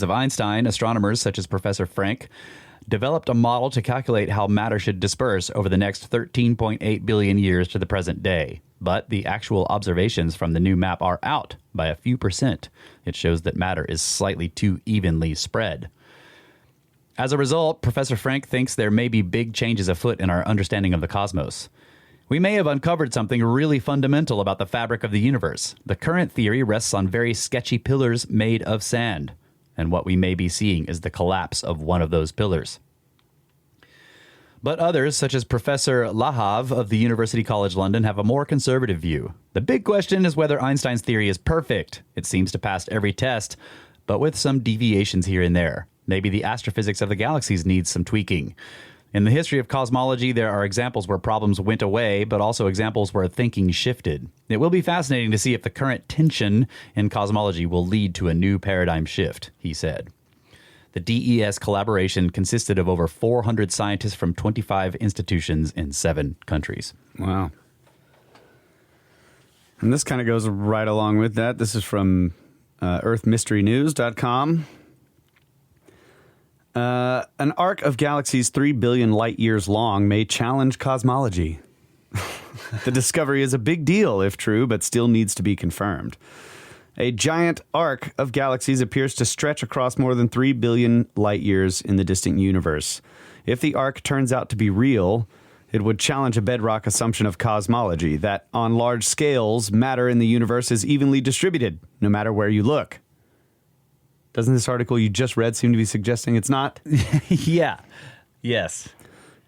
of Einstein, astronomers such as Professor Frank developed a model to calculate how matter should disperse over the next 13.8 billion years to the present day. But the actual observations from the new map are out by a few percent. It shows that matter is slightly too evenly spread. As a result, Professor Frank thinks there may be big changes afoot in our understanding of the cosmos. We may have uncovered something really fundamental about the fabric of the universe. The current theory rests on very sketchy pillars made of sand. And what we may be seeing is the collapse of one of those pillars. But others, such as Professor Lahav of the University College London, have a more conservative view. The big question is whether Einstein's theory is perfect. It seems to pass every test, but with some deviations here and there. Maybe the astrophysics of the galaxies needs some tweaking. In the history of cosmology, there are examples where problems went away, but also examples where thinking shifted. It will be fascinating to see if the current tension in cosmology will lead to a new paradigm shift, he said. The DES collaboration consisted of over 400 scientists from 25 institutions in 7 countries. Wow. And this kind of goes right along with that. This is from earthmysterynews.com. An arc of galaxies 3 billion light years long may challenge cosmology. The discovery is a big deal if true, but still needs to be confirmed. A giant arc of galaxies appears to stretch across more than 3 billion light years in the distant universe. If the arc turns out to be real, it would challenge a bedrock assumption of cosmology, that on large scales, matter in the universe is evenly distributed, no matter where you look. Doesn't this article you just read seem to be suggesting it's not? Yeah. Yes.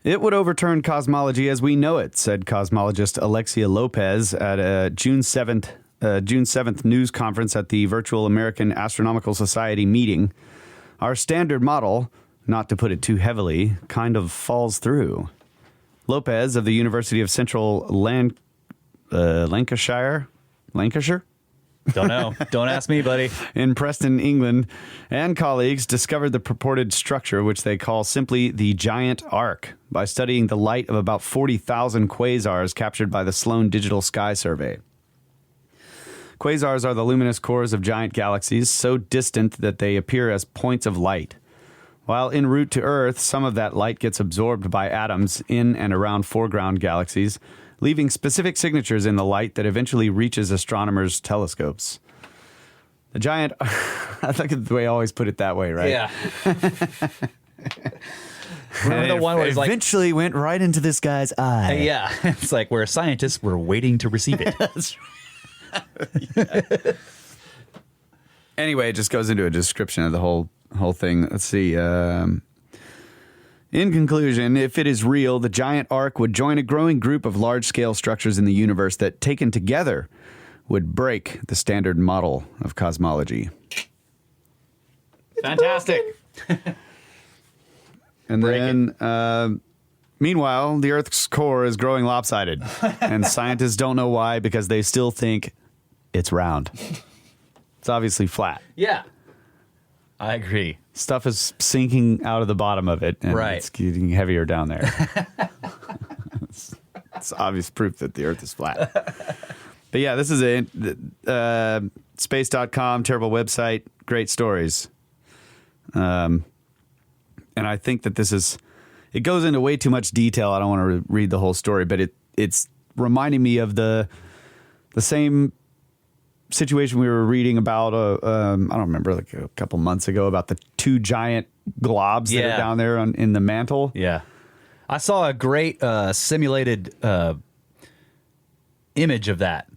It would overturn cosmology as we know it, said cosmologist Alexia Lopez at a June 7th news conference at the Virtual American Astronomical Society meeting. Our standard model, not to put it too heavily, kind of falls through. Lopez of the University of Central Lancashire? Don't know. Don't ask me, buddy. In Preston, England, and colleagues discovered the purported structure, which they call simply the Giant Arc, by studying the light of about 40,000 quasars captured by the Sloan Digital Sky Survey. Quasars are the luminous cores of giant galaxies, so distant that they appear as points of light. While en route to Earth, some of that light gets absorbed by atoms in and around foreground galaxies, leaving specific signatures in the light that eventually reaches astronomers' telescopes. The giant... I think they always put it that way, right? Yeah. Remember the one where it's like... eventually went right into this guy's eye. Yeah. It's like we're scientists, we're waiting to receive it. That's right. Anyway, it just goes into a description of the whole thing. Let's see. In conclusion, if it is real, the giant arc would join a growing group of large-scale structures in the universe that, taken together, would break the standard model of cosmology. Fantastic. And then, meanwhile, the Earth's core is growing lopsided, and scientists don't know why because they still think it's round. It's obviously flat. Yeah. I agree. Stuff is sinking out of the bottom of it, and right. It's getting heavier down there. it's obvious proof that the Earth is flat. But yeah, this is space.com, terrible website, great stories. And I think that it goes into way too much detail. I don't want to read the whole story, but it's reminding me of the same situation we were reading about, I don't remember, like a couple months ago, about the 2 giant globs that are down there in the mantle. Yeah. I saw a great simulated image of that,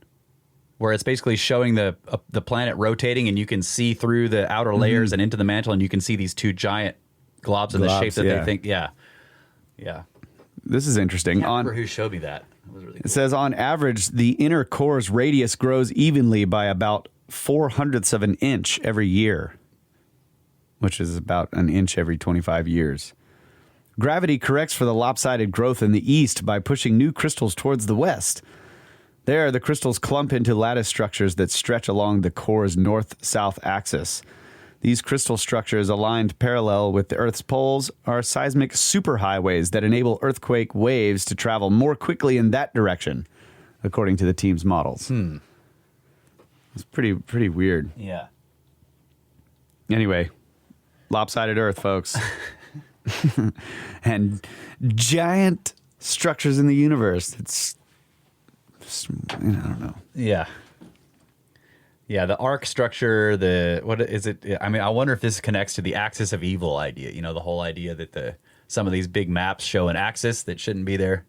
where it's basically showing the planet rotating, and you can see through the outer layers and into the mantle, and you can see these 2 giant globs in the shape that they think. Yeah. Yeah. This is interesting. I can't remember who showed me that. It was really cool. It says, on average, the inner core's radius grows evenly by about 0.04 of an inch every year, which is about an inch every 25 years. Gravity corrects for the lopsided growth in the east by pushing new crystals towards the west. There, the crystals clump into lattice structures that stretch along the core's north-south axis. These crystal structures, aligned parallel with the Earth's poles, are seismic superhighways that enable earthquake waves to travel more quickly in that direction, according to the team's models. It's pretty weird. Yeah. Anyway, lopsided Earth, folks. And giant structures in the universe. It's, I don't know. Yeah. Yeah, the arc structure, what is it? I mean, I wonder if this connects to the axis of evil idea. You know, the whole idea that some of these big maps show an axis that shouldn't be there.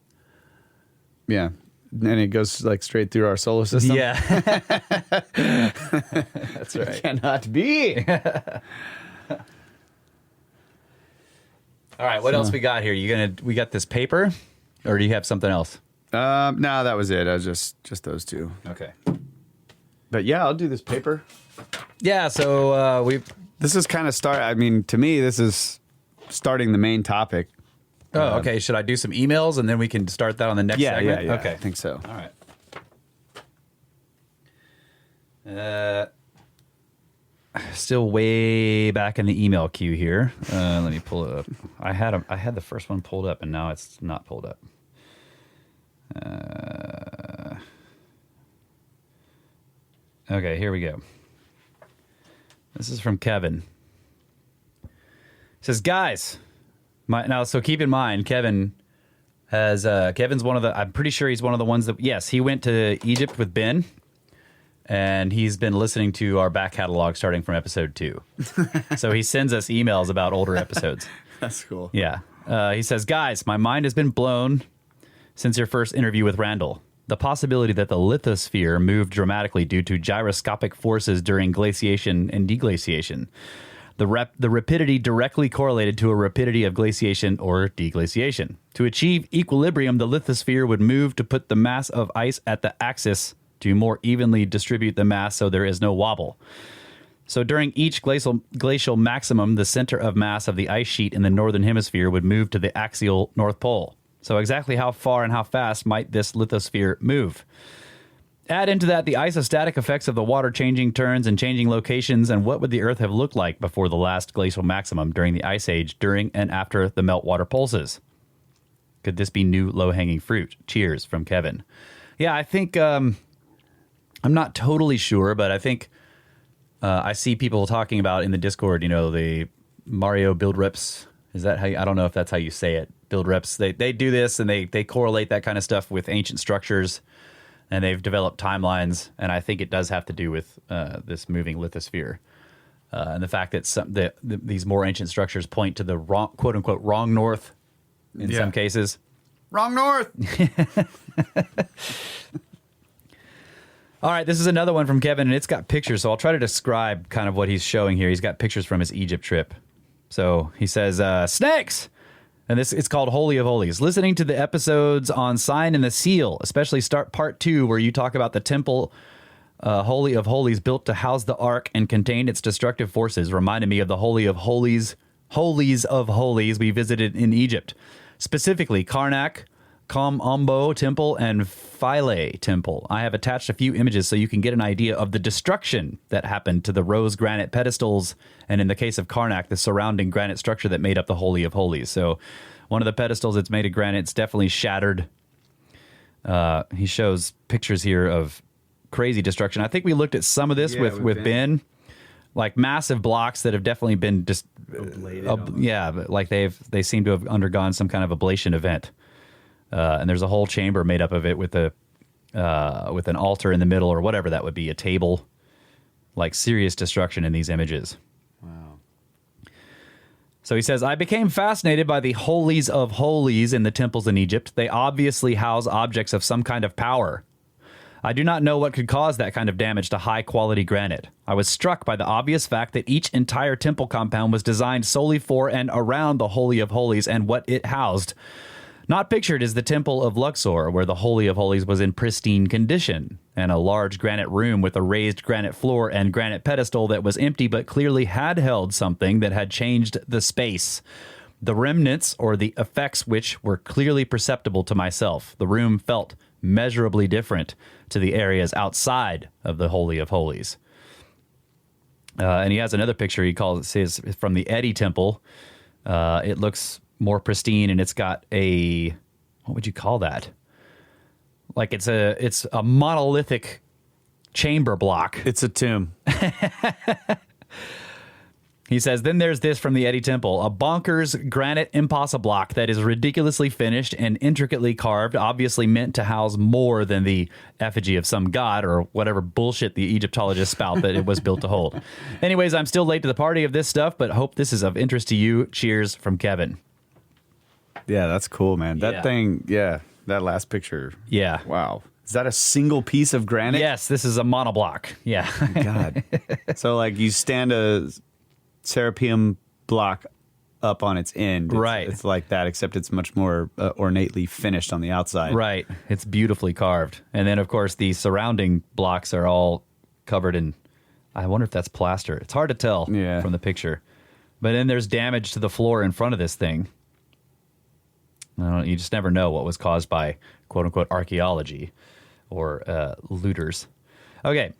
Yeah. And it goes like straight through our solar system. Yeah. That's right. Cannot be. All right, what else we got here? We got this paper, or do you have something else? No, that was it. I was just those two. Okay. But yeah, I'll do this paper. Yeah, so This is kind of to me, this is starting the main topic. Oh, okay. Should I do some emails and then we can start that on the next segment? Yeah. Okay. I think so. All right. Still way back in the email queue here. Let me pull it up. I had the first one pulled up and now it's not pulled up. Okay, here we go. This is from Kevin. It says, guys, so keep in mind, Kevin's one of the, I'm pretty sure he's one of the ones that, yes, he went to Egypt with Ben, and he's been listening to our back catalog starting from episode 2. So he sends us emails about older episodes. That's cool. Yeah. He says, guys, my mind has been blown since your first interview with Randall. The possibility that the lithosphere moved dramatically due to gyroscopic forces during glaciation and deglaciation. The rapidity directly correlated to a rapidity of glaciation or deglaciation. To achieve equilibrium, the lithosphere would move to put the mass of ice at the axis to more evenly distribute the mass so there is no wobble. So during each glacial maximum, the center of mass of the ice sheet in the northern hemisphere would move to the axial North Pole. So exactly how far and how fast might this lithosphere move? Add into that the isostatic effects of the water changing turns and changing locations, and what would the Earth have looked like before the last glacial maximum during the Ice Age, during and after the meltwater pulses? Could this be new low-hanging fruit? Cheers, from Kevin. Yeah, I think, I'm not totally sure, but I think I see people talking about in the Discord, the Mario build reps. Is that how I don't know if that's how you say it. Build reps. They do this and they correlate that kind of stuff with ancient structures, and they've developed timelines. And I think it does have to do with this moving lithosphere and the fact that these more ancient structures point to the wrong, quote unquote, wrong north in some cases. Wrong north. All right, this is another one from Kevin, and it's got pictures. So I'll try to describe kind of what he's showing here. He's got pictures from his Egypt trip. So he says, snakes! And it's called Holy of Holies. Listening to the episodes on Sign and the Seal, especially start part 2, where you talk about the temple Holy of Holies built to house the Ark and contain its destructive forces, reminded me of the Holy of Holies we visited in Egypt. Specifically, Karnak, Kom-Ombo Temple, and Philae Temple. I have attached a few images so you can get an idea of the destruction that happened to the rose granite pedestals, and in the case of Karnak, the surrounding granite structure that made up the Holy of Holies. So one of the pedestals that's made of granite, it's definitely shattered. He shows pictures here of crazy destruction. I think we looked at some of this with Ben. Like massive blocks that have definitely been just ablated. Like they seem to have undergone some kind of ablation event. And there's a whole chamber made up of it with an altar in the middle, or whatever that would be, a table. Like serious destruction in these images. Wow. So he says, I became fascinated by the holies of holies in the temples in Egypt. They obviously house objects of some kind of power. I do not know what could cause that kind of damage to high-quality granite. I was struck by the obvious fact that each entire temple compound was designed solely for and around the Holy of Holies and what it housed. Not pictured is the Temple of Luxor, where the Holy of Holies was in pristine condition, and a large granite room with a raised granite floor and granite pedestal that was empty but clearly had held something that had changed the space. The remnants, or the effects which were clearly perceptible to myself. The room felt measurably different to the areas outside of the Holy of Holies. And he has another picture it says from the Edi Temple. It looks more pristine, and it's got what would you call that? Like it's a monolithic chamber block. It's a tomb. He says, then there's this from the Eddie Temple, a bonkers granite impossible block that is ridiculously finished and intricately carved, obviously meant to house more than the effigy of some god or whatever bullshit the Egyptologists spout that it was built to hold. Anyways, I'm still late to the party of this stuff, but hope this is of interest to you. Cheers from Kevin. Yeah, that's cool, man. That thing, that last picture. Yeah. Wow. Is that a single piece of granite? Yes, this is a monoblock. Yeah. God. So, like, you stand a Serapeum block up on its end. Right. It's like that, except it's much more ornately finished on the outside. Right. It's beautifully carved. And then, of course, the surrounding blocks are all covered in, I wonder if that's plaster. It's hard to tell from the picture. But then there's damage to the floor in front of this thing. You just never know what was caused by, quote-unquote, archaeology or looters. Okay.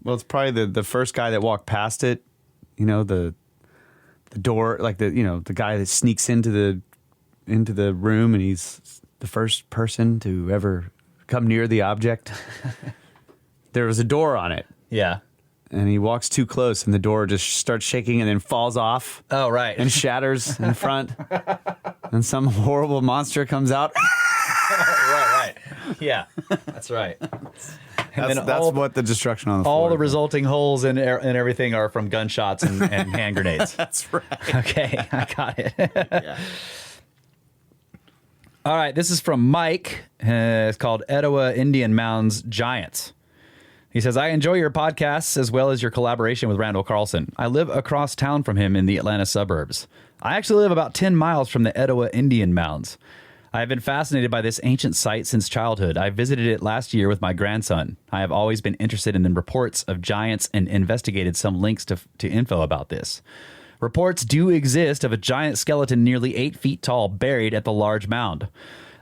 Well, it's probably the first guy that walked past it, you know, the door, like the guy that sneaks into the room, and he's the first person to ever come near the object. There was a door on it. Yeah. And he walks too close, and the door just starts shaking and then falls off. Oh, right. And shatters in front. And some horrible monster comes out. Right. Yeah, that's right. And that's what the destruction on the floor. All the resulting holes and everything are from gunshots and hand grenades. That's right. Okay, I got it. Yeah. All right, this is from Mike. It's called Etowah Indian Mounds Giants. He says, I enjoy your podcasts as well as your collaboration with Randall Carlson. I live across town from him in the Atlanta suburbs. I actually live about 10 miles from the Etowah Indian Mounds. I have been fascinated by this ancient site since childhood. I visited it last year with my grandson. I have always been interested in the reports of giants and investigated some links to info about this. Reports do exist of a giant skeleton nearly 8 feet tall buried at the large mound.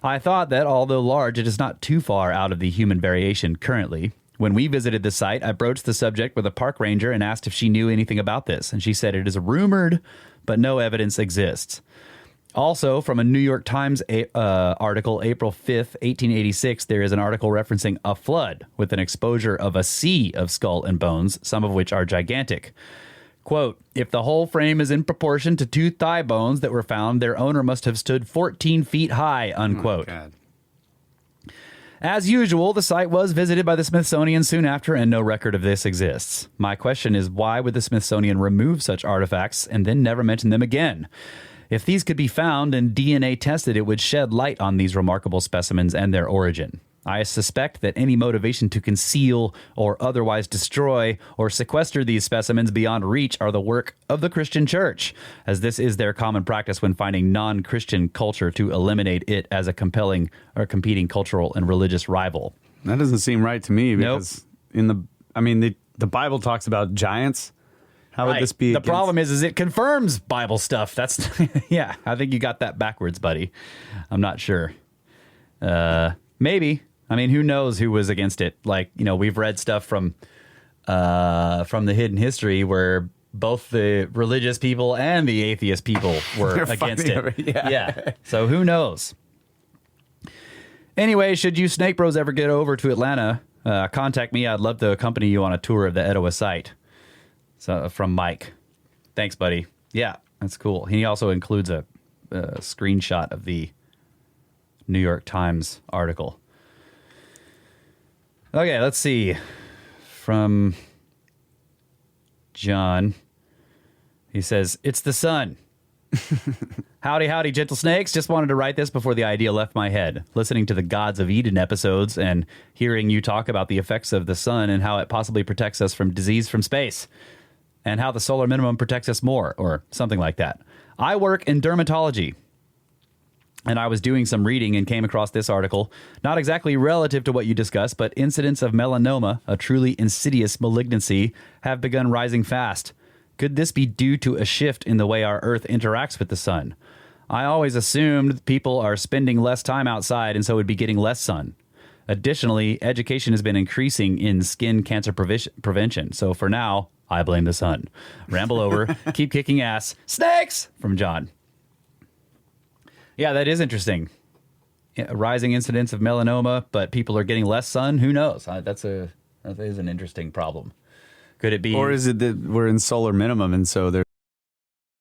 I thought that, although large, it is not too far out of the human variation currently. When we visited the site, I broached the subject with a park ranger and asked if she knew anything about this, and she said it is rumored, but no evidence exists. Also, from a New York Times article, April 5th, 1886, there is an article referencing a flood with an exposure of a sea of skull and bones, some of which are gigantic. Quote, if the whole frame is in proportion to 2 thigh bones that were found, their owner must have stood 14 feet high, unquote. Oh, God. As usual, the site was visited by the Smithsonian soon after, and no record of this exists. My question is, why would the Smithsonian remove such artifacts and then never mention them again? If these could be found and DNA tested, it would shed light on these remarkable specimens and their origin. I suspect that any motivation to conceal or otherwise destroy or sequester these specimens beyond reach are the work of the Christian Church, as this is their common practice when finding non-Christian culture to eliminate it as a compelling or competing cultural and religious rival. That doesn't seem right to me because the Bible talks about giants. How would this be? The problem is it confirms Bible stuff. That's yeah. I think you got that backwards, buddy. I'm not sure. Maybe. I mean, who knows who was against it? Like, we've read stuff from the hidden history where both the religious people and the atheist people were against it. Yeah. So who knows? Anyway, should you Snake Bros ever get over to Atlanta, contact me. I'd love to accompany you on a tour of the Etowah site. So from Mike. Thanks, buddy. Yeah, that's cool. He also includes a screenshot of the New York Times article. Okay, let's see. From John. He says, it's the sun. Howdy, gentle snakes. Just wanted to write this before the idea left my head. Listening to the Gods of Eden episodes and hearing you talk about the effects of the sun and how it possibly protects us from disease from space. And how the solar minimum protects us more, or something like that. I work in dermatology. And I was doing some reading and came across this article, not exactly relative to what you discussed, but incidents of melanoma, a truly insidious malignancy, have begun rising fast. Could this be due to a shift in the way our Earth interacts with the sun? I always assumed people are spending less time outside and so would be getting less sun. Additionally, education has been increasing in skin cancer prevention. So for now, I blame the sun. Ramble over. Keep kicking ass. Snakes! From John. Yeah, that is interesting. Rising incidence of melanoma, but people are getting less sun. Who knows? That is an interesting problem. Could it be? Or is it that we're in solar minimum and so there's